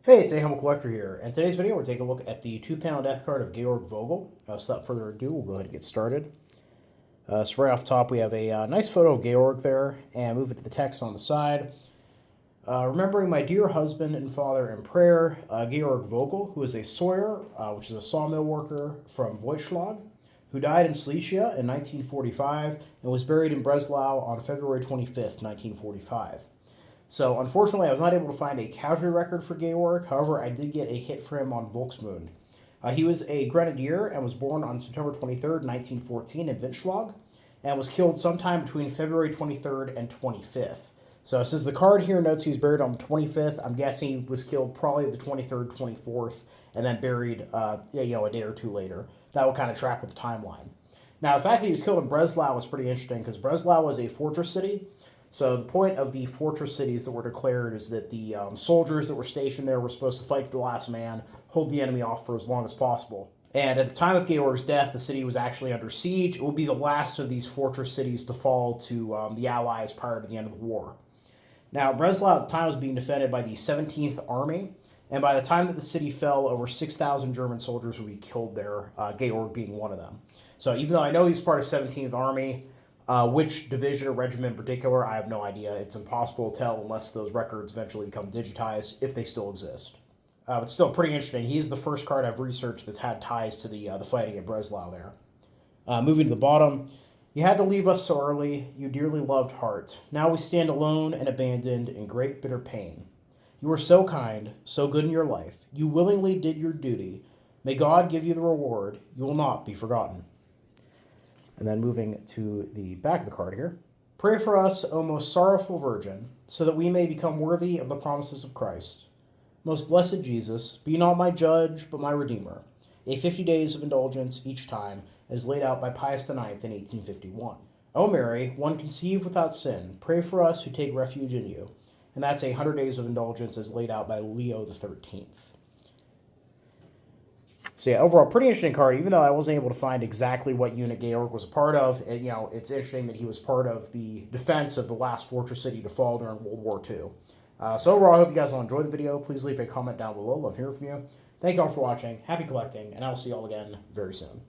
Hey, it's a Humble Collector here, and today's video we're taking a look at the 2-pound death card of Georg Vogl. So without further ado, we'll go ahead and get started. So right off top we have a nice photo of Georg there, and move it to the text on the side. Remembering my dear husband and father in prayer, Georg Vogl, who is a sawyer, which is a sawmill worker from Breslau, who died in Silesia in 1945 and was buried in Breslau on February 25th, 1945. So, unfortunately, I was not able to find a casualty record for Georg. However, I did get a hit for him on Volksmund. He was a Grenadier and was born on September 23rd, 1914 in Breslau, and was killed sometime between February 23rd and 25th. So, since the card here notes he's buried on the 25th, I'm guessing he was killed probably the 23rd, 24th, and then buried a day or two later. That would kind of track with the timeline. Now, the fact that he was killed in Breslau was pretty interesting because Breslau was a fortress city. So the point of the fortress cities that were declared is that the soldiers that were stationed there were supposed to fight to the last man, hold the enemy off for as long as possible. And at the time of Georg's death, the city was actually under siege. It would be the last of these fortress cities to fall to the Allies prior to the end of the war. Now, Breslau at the time was being defended by the 17th Army, and by the time that the city fell, over 6,000 German soldiers would be killed there, Georg being one of them. So even though I know he's part of 17th Army, which division or regiment in particular, I have no idea. It's impossible to tell unless those records eventually become digitized, if they still exist. It's still pretty interesting. He's the first card I've researched that's had ties to the fighting at Breslau there. Moving to the bottom, you had to leave us so early, you dearly loved heart. Now we stand alone and abandoned in great bitter pain. You were so kind, so good in your life. You willingly did your duty. May God give you the reward. You will not be forgotten. And then moving to the back of the card here. Pray for us, O most sorrowful Virgin, so that we may become worthy of the promises of Christ. Most blessed Jesus, be not my judge, but my Redeemer. A 50 days of indulgence each time, as laid out by Pius IX in 1851. O Mary, one conceived without sin, pray for us who take refuge in you. And that's a 100 days of indulgence as laid out by Leo XIII. So yeah, overall, pretty interesting card, even though I wasn't able to find exactly what unit Georg was a part of. It's interesting that he was part of the defense of the last fortress city to fall during World War II. So overall, I hope you guys all enjoyed the video. Please leave a comment down below. Love hearing from you. Thank you all for watching. Happy collecting, and I will see you all again very soon.